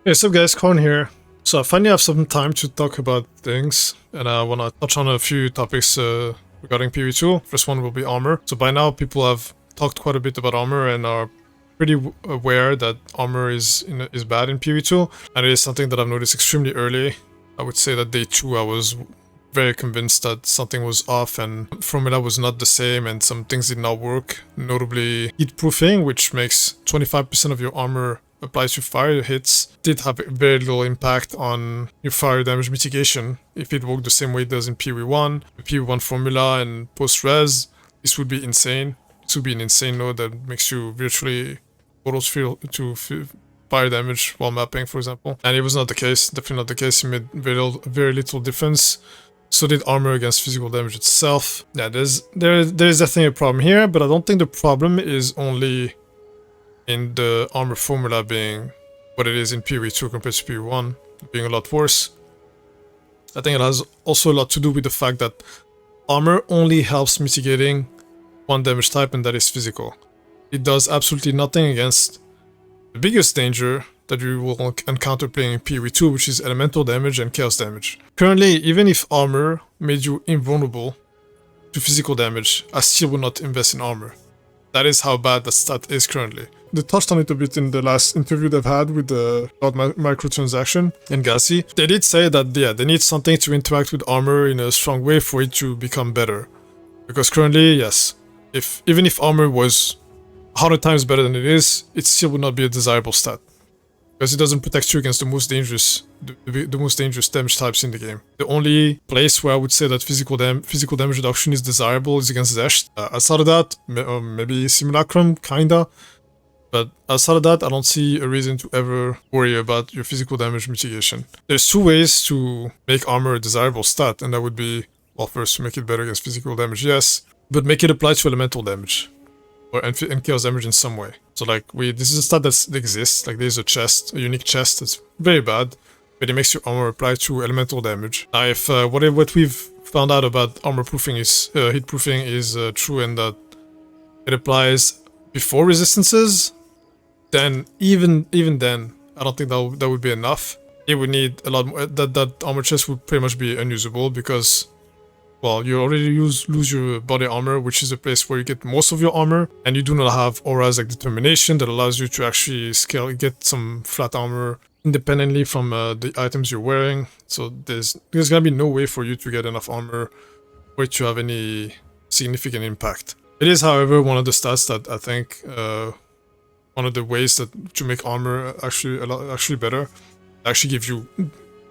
Hey, so guys, Carn here. So I finally have some time to talk about things, and I want to touch on a few topics regarding PvE2. First one will be Armour. So by now, people have talked quite a bit about Armour and are pretty aware that Armour is bad in PvE2, and it is something that I've noticed extremely early. I would say that day 2, I was very convinced that something was off and formula was not the same and some things did not work, notably heat proofing, which makes 25% of your armor applies to fire hits, did have very little impact on your fire damage mitigation. If it worked the same way it does in PvE1, the PvE1 formula and post-res, this would be insane. This would be an insane node that makes you virtually auto to fire damage while mapping, for example. And it was not the case, definitely not the case. It made very little difference. So did armor against physical damage itself. Yeah, there is definitely a problem here, but I don't think the problem is only in the armor formula being what it is in PvE2 compared to PvE1, being a lot worse. I think it has also a lot to do with the fact that armor only helps mitigating one damage type, and that is physical. It does absolutely nothing against the biggest danger that you will encounter playing in PvE2, which is elemental damage and chaos damage. Currently, even if armor made you invulnerable to physical damage, I still would not invest in armor. That is how bad the stat is currently. They touched on it a bit in the last interview they've had with the microtransaction and Gassi. They did say that, yeah, they need something to interact with armor in a strong way for it to become better. Because currently, yes, even if armor was 100 times better than it is, it still would not be a desirable stat. Because it doesn't protect you against the most dangerous damage types in the game. The only place where I would say that physical damage reduction is desirable is against Zesht. Outside of that, maybe Simulacrum, kinda. But outside of that, I don't see a reason to ever worry about your physical damage mitigation. There's two ways to make armor a desirable stat, and that would be, well, first to make it better against physical damage, yes, but make it apply to elemental damage. And chaos damage in some way. So like this is a stat that exists, like there's a unique chest that's very bad, but it makes your armor apply to elemental damage. Now if what we've found out about armor proofing is, heat proofing is true, and that it applies before resistances, then even then, I don't think that would be enough. It would need a lot more, that armor chest would pretty much be unusable because, well, you already lose your body armor, which is a place where you get most of your armor, and you do not have auras like determination that allows you to actually get some flat armor independently from the items you're wearing. So there's gonna be no way for you to get enough armor for it to have any significant impact. It is, however, one of the stats that I think one of the ways that to make armor actually better, actually give you,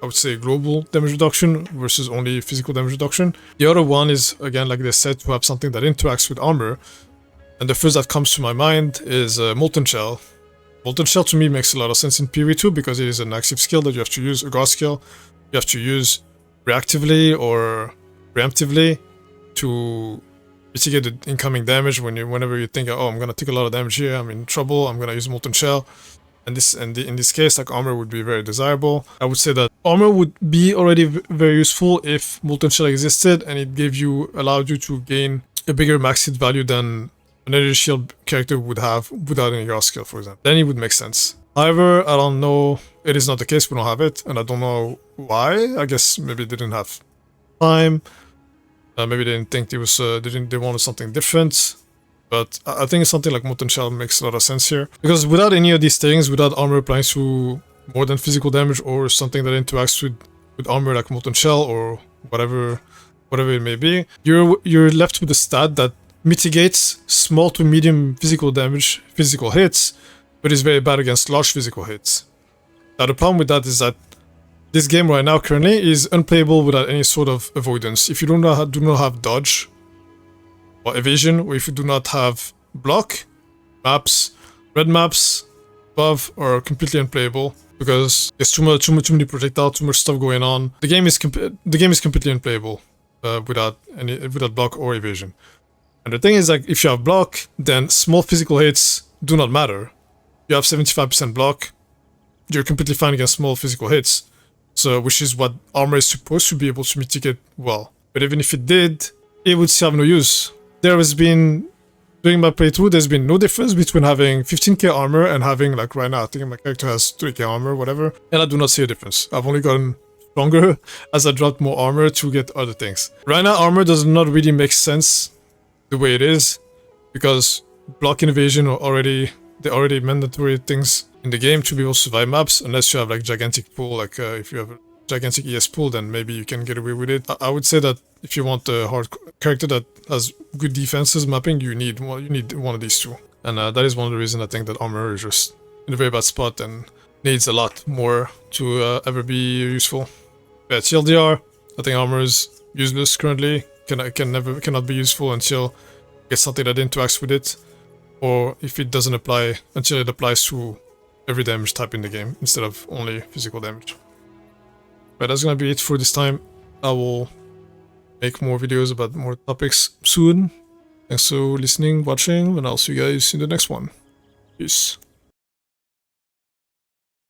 I would say, global damage reduction versus only physical damage reduction. The other one is, again, like they said, to have something that interacts with armor. And the first that comes to my mind is Molten Shell. Molten Shell to me makes a lot of sense in PvE2 because it is an active skill that you have to use, a guard skill. You have to use reactively or preemptively to mitigate the incoming damage whenever you think, oh, I'm gonna take a lot of damage here, I'm in trouble, I'm gonna use Molten Shell. And in this case, like, armor would be very desirable. I would say that armor would be already very useful if Molten Shell existed and it allowed you to gain a bigger max hit value than an energy shield character would have without any guard skill, for example. Then it would make sense. However, I don't know. It is not the case. We don't have it, and I don't know why. I guess maybe they didn't have time. Maybe they didn't think they wanted something different. But I think something like Molten Shell makes a lot of sense here. Because without any of these things, without armor applying to more than physical damage or something that interacts with armor like Molten Shell or whatever it may be, you're left with a stat that mitigates small to medium physical damage, physical hits, but is very bad against large physical hits. Now the problem with that is that this game right now currently is unplayable without any sort of avoidance. If you do not have dodge, or evasion, or if you do not have block, red maps above are completely unplayable because there's too many projectiles, too much stuff going on. The game is completely unplayable without block or evasion. And the thing is, like, if you have block, then small physical hits do not matter. You have 75% block, you're completely fine against small physical hits. So, which is what armor is supposed to be able to mitigate well. But even if it did, it would still have no use. There has been during my playthrough, there's been no difference between having 15k armor and having, like right now, I think my character has 3k armor, whatever. And I do not see a difference. I've only gotten stronger as I dropped more armor to get other things. Right now, armor does not really make sense the way it is, because block invasion are already mandatory things in the game to be able to survive maps, unless you have like gigantic pool, like if you have a gigantic ES pool, then maybe you can get away with it. I would say that if you want a hard character that has good defenses mapping, you need one of these two. And that is one of the reasons I think that armor is just in a very bad spot and needs a lot more to ever be useful. Yeah, TLDR, I think armor is useless currently. Cannot be useful until you get something that interacts with it, or if it doesn't apply until it applies to every damage type in the game instead of only physical damage. But that's gonna be it for this time. I will make more videos about more topics soon. Thanks for listening, watching, and I'll see you guys in the next one. Peace.